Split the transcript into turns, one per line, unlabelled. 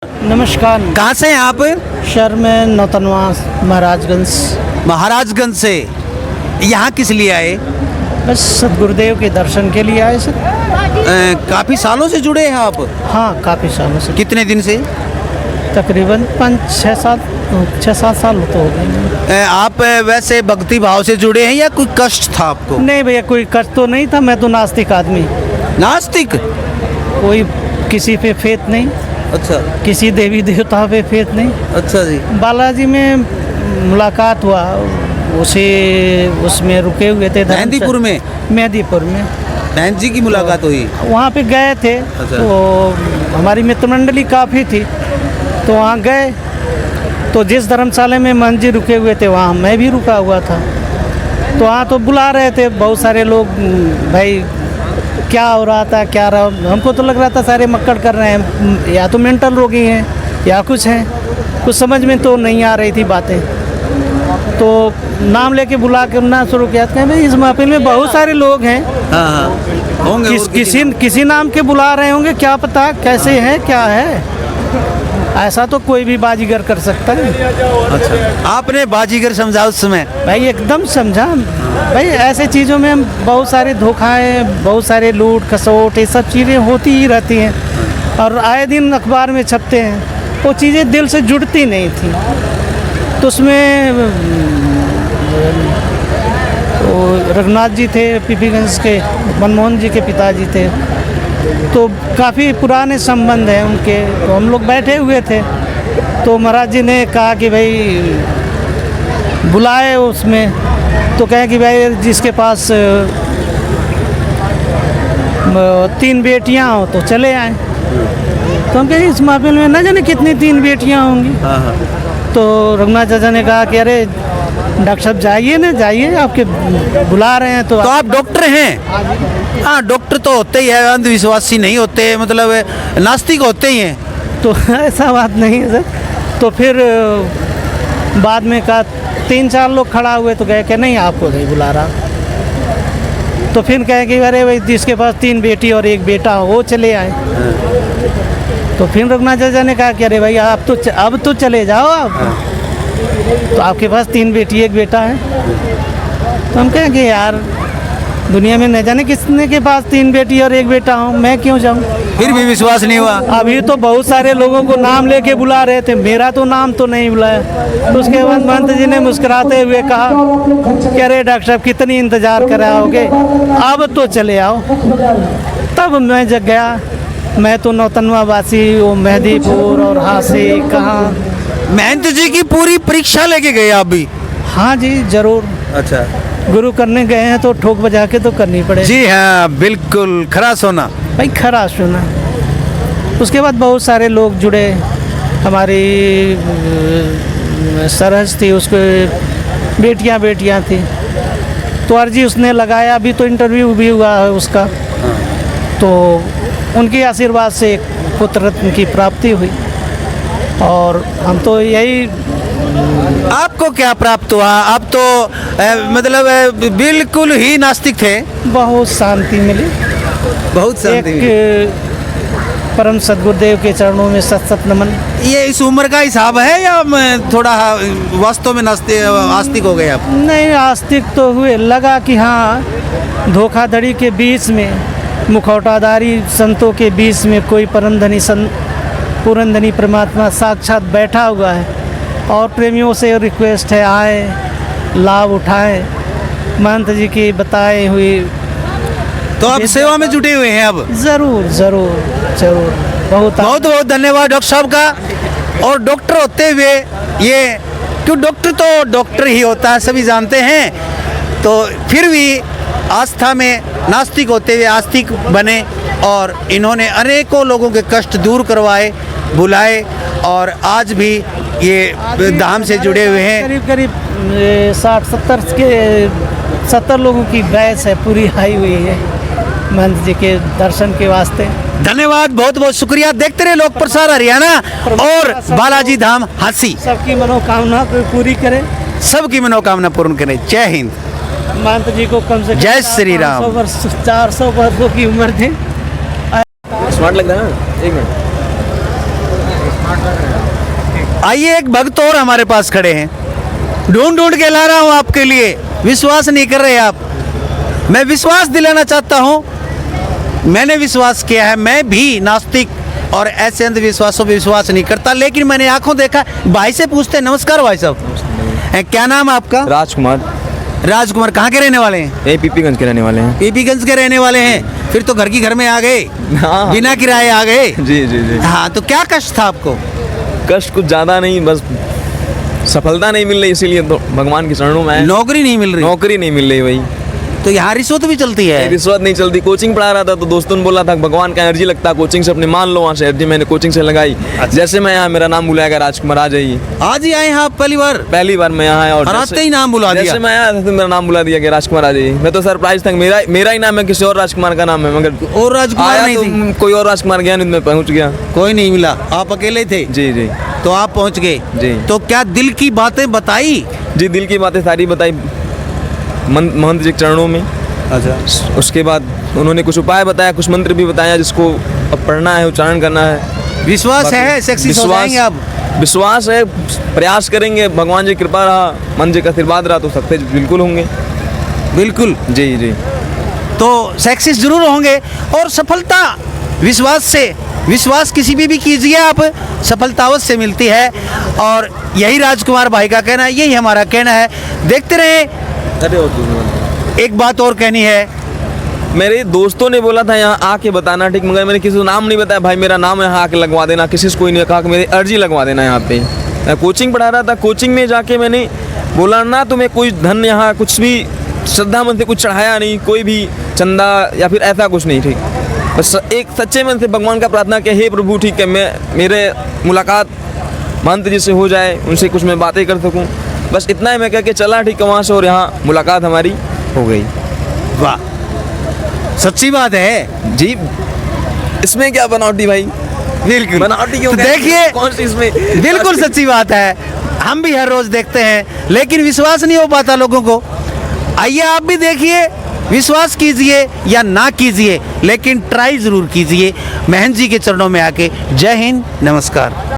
नमस्कार।
कहाँ से हैं आप?
शहर में नौतनवा महाराजगंज।
महाराजगंज से यहाँ किस लिए आए?
बस सदगुरुदेव के दर्शन के लिए आए सर।
काफ़ी सालों से जुड़े हैं आप?
हाँ, काफ़ी सालों से।
कितने दिन से?
तकरीबन 6-7 साल तो हो गए।
आप वैसे भक्ति भाव से जुड़े हैं या कोई कष्ट था आपको?
नहीं भैया, कोई कष्ट तो नहीं था। मैं तो नास्तिक आदमी।
नास्तिक?
कोई किसी पे फेथ नहीं।
अच्छा।
किसी देवी देवता पे फेथ नहीं।
अच्छा जी।
बालाजी में मुलाकात हुआ, उसमें रुके हुए थे।
मेहंदीपुर में?
मेहंदीपुर में
बहन जी की मुलाकात हुई?
वहाँ पे गए थे।
अच्छा।
तो हमारी मित्र मंडली काफ़ी थी, तो वहाँ गए। तो जिस धर्मशाला में महंत जी रुके हुए थे वहाँ मैं भी रुका हुआ था। तो वहाँ तो बुला रहे थे बहुत सारे लोग। भाई क्या हो रहा था, क्या रहा, हमको तो लग रहा था सारे मक्कड़ कर रहे हैं, या तो मेंटल रोगी हैं या कुछ हैं। कुछ समझ में तो नहीं आ रही थी बातें। तो नाम लेके बुला करना शुरू किया। कहते भाई इस महफिल में बहुत सारे लोग हैं।
हाँ हाँ होंगे।
किसी नाम के बुला रहे होंगे, क्या पता कैसे हैं, क्या है। ऐसा तो कोई भी बाजीगर कर सकता है।
अच्छा, आपने बाजीगर समझा उस समय?
भाई एकदम समझा। भाई ऐसे चीज़ों में बहुत सारे धोखाएं, बहुत सारे लूट खसोट, ये सब चीज़ें होती ही रहती हैं और आए दिन अखबार में छपते हैं। वो चीज़ें दिल से जुड़ती नहीं थी। तो उसमें तो रघुनाथ जी थे, पीपीगंज के, मनमोहन जी के पिताजी थे। तो काफ़ी पुराने संबंध हैं उनके। तो हम लोग बैठे हुए थे, तो महाराज जी ने कहा कि भाई बुलाए उसमें। तो कहें कि भाई जिसके पास 3 बेटियां हो तो चले आए। तो हम कहें इस महफिल में न जाने कितनी 3 बेटियां होंगी।
हाँ हाँ।
तो रघुनाथ चाचा ने कहा कि अरे डॉक्टर साहब जाइए ना, जाइए, आपके बुला रहे हैं। तो
आप डॉक्टर हैं? हाँ, डॉक्टर तो होते ही है, अंधविश्वासी नहीं होते, मतलब नास्तिक होते ही हैं।
तो ऐसा बात नहीं है सर। तो फिर बाद में कहा 3-4 लोग खड़ा हुए, तो कहे कि नहीं आपको नहीं बुला रहा। तो फिर कहे कि अरे भाई जिसके पास 3 बेटी और 1 बेटा हो वो चले आए। तो फिर रघुनाथ चाचा ने कहा कि अरे भाई आप तो अब तो चले जाओ आप। तो आपके पास 3 बेटी 1 बेटा है। तो हम कहें कि यार दुनिया में न जाने किसने के पास 3 बेटी और 1 बेटा हो, मैं क्यों जाऊं।
फिर भी विश्वास नहीं हुआ?
अभी तो बहुत सारे लोगों को नाम लेके बुला रहे थे, मेरा तो नाम तो नहीं बुलाया। तो उसके बाद महंत जी ने मुस्कुराते हुए कहा कि अरे डॉक्टर साहब कितनी इंतज़ार कराओगे, अब तो चले आओ। तब मैं जग गया। मैं तो नौतनवा वासी, वो मेहंदीपुर और हासे कहाँ।
महंत जी की पूरी परीक्षा लेके गए आप भी?
हाँ जी ज़रूर।
अच्छा।
गुरु करने गए हैं तो ठोक बजा के तो करनी पड़ेगी।
जी हाँ, बिल्कुल खरा सोना।
भाई खरा सुना। उसके बाद बहुत सारे लोग जुड़े। हमारी सरहज थी, उसके बेटियां थी। तो अर्जी उसने लगाया, अभी तो इंटरव्यू भी हुआ है उसका। तो उनके आशीर्वाद से एक पुत्र रत्न की प्राप्ति हुई। और हम तो यही।
आपको क्या प्राप्त हुआ? आप तो मतलब बिल्कुल ही नास्तिक थे।
बहुत शांति मिली।
बहुत शांति मिली।
एक परम सदगुरुदेव के चरणों में सत नमन।
ये इस उम्र का हिसाब है या थोड़ा वास्तव में आस्तिक हो गए आप?
नहीं, आस्तिक तो हुए। लगा कि हाँ धोखाधड़ी के बीच में, मुखौटाधारी संतों के बीच में कोई परमधनी संत, पूरनधनी परमात्मा साक्षात बैठा हुआ है। और प्रेमियों से रिक्वेस्ट है आए, लाभ उठाएं महंत जी की बताई हुई।
तो आप सेवा में जुटे हुए हैं अब?
ज़रूर ज़रूर ज़रूर। बहुत
बहुत धन्यवाद डॉक्टर साहब का। और डॉक्टर होते हुए ये, क्यों डॉक्टर तो डॉक्टर ही होता है, सभी जानते हैं। तो फिर भी आस्था में नास्तिक होते हुए आस्तिक बने और इन्होंने अनेकों लोगों के कष्ट दूर करवाए, बुलाए और आज भी ये धाम से जुड़े हुए हैं।
करीब 60-70 लोगों की बैच है, पूरी आई हुई है महंत जी के दर्शन के वास्ते।
धन्यवाद, बहुत बहुत शुक्रिया। देखते रहे लोक प्रसार हरियाणा और बालाजी धाम हांसी।
सबकी मनोकामना को पूरी करे,
सबकी मनोकामना पूर्ण करे। जय हिंद।
महंत जी को कम से कम
जय श्री राम।
400 वर्षों की उम्र थी।
स्मार्ट लग रहा है ना? 1 मिनट।
आइए, एक भक्त और हमारे पास खड़े हैं। ढूंढ ढूंढ के ला रहा हूं आपके लिए, विश्वास नहीं कर रहे आप। मैं विश्वास दिलाना चाहता हूं, मैंने विश्वास किया है। मैं भी नास्तिक और ऐसे अंधविश्वासों पर विश्वास नहीं करता, लेकिन मैंने आंखों देखा। भाई से पूछते हैं। नमस्कार भाई साहब, क्या नाम है आपका?
राजकुमार।
राजकुमार, कहाँ के रहने वाले हैं?
यही पीपीगंज के रहने वाले हैं।
पीपीगंज के रहने वाले हैं। फिर तो घर की घर में आ गए,
हाँ।
बिना किराए आ गए।
जी जी जी।
हाँ, तो क्या कष्ट था आपको?
कष्ट कुछ ज़्यादा नहीं, बस सफलता नहीं मिल रही, इसीलिए तो भगवान के चरणों में आए।
नौकरी नहीं मिल रही?
नौकरी नहीं मिल रही भाई।
तो यहाँ रिश्वत भी चलती है?
रिश्वत नहीं चलती। कोचिंग पढ़ा रहा था तो दोस्तों ने बोला था भगवान का एनर्जी लगता है कोचिंग से, अपने मान लो वहाँ से एनर्जी। मैंने कोचिंग से लगाई। जैसे मैं यहाँ, मेरा नाम बुलाया गया, राजकुमार आ जाइए।
आज ही आए हैं आप? पहली बार
मैं यहाँ आया और
आते ही नाम बुला दिया।
जैसे मैं आया तो मेरा नाम बुला दिया गया, राजकुमार आ जाइए। मैं तो सरप्राइज था, मेरा ही नाम है, किसी और राजकुमार का नाम है, मगर
और राजकुमार नहीं थी?
कोई और राजकुमार गया नहीं, मैं पहुँच गया।
कोई नहीं मिला, आप अकेले थे?
जी जी।
तो आप पहुँच गए
जी।
तो क्या दिल की बातें बताई?
जी, दिल की बातें सारी बताई महंत जी के चरणों में।
अच्छा।
उसके बाद उन्होंने कुछ उपाय बताया, कुछ मंत्र भी बताया, जिसको अब पढ़ना है, उच्चारण करना है।
विश्वास है सक्सेस हो जाएंगे आप?
विश्वास है, प्रयास करेंगे, भगवान जी कृपा रहा, मन जी का आशीर्वाद रहा तो सक्सेस बिल्कुल होंगे।
बिल्कुल।
जी जी।
तो सक्सेस जरूर होंगे। और सफलता विश्वास से, विश्वास किसी भी कीजिए आप, सफलता अवश्य मिलती है। और यही राजकुमार भाई का कहना है, यही हमारा कहना है। देखते रहे। एक बात और कहनी है।
मेरे दोस्तों ने बोला था यहाँ आके बताना, ठीक, मगर मैंने किसी को नाम नहीं बताया। भाई मेरा नाम है, यहाँ आके लगवा देना। किसी से कोई नहीं कहा कि मेरी अर्जी लगवा देना यहाँ पे। मैं कोचिंग पढ़ा रहा था, कोचिंग में जाके मैंने बोला ना, तुम्हें कोई धन यहाँ कुछ भी श्रद्धा मन से कुछ चढ़ाया नहीं, कोई भी चंदा या फिर ऐसा कुछ नहीं, ठीक। बस एक सच्चे मन से भगवान का प्रार्थना किया, हे प्रभु, ठीक है, मेरे मुलाकात महंत जी से हो जाए, उनसे कुछ मैं बातें कर सकूँ, बस इतना ही मैं कह के चला, ठीक है, वहाँ से। और यहाँ मुलाकात हमारी हो गई।
वाह, सच्ची बात है
जी। इसमें क्या बनावटी भाई?
बिल्कुल
बनावटी क्यों?
तो देखिए,
कौन सी इसमें?
बिल्कुल सच्ची बात है। हम भी हर रोज देखते हैं, लेकिन विश्वास नहीं हो पाता लोगों को। आइए आप भी देखिए, विश्वास कीजिए या ना कीजिए, लेकिन ट्राई जरूर कीजिए महंत जी के चरणों में आके। जय हिंद, नमस्कार।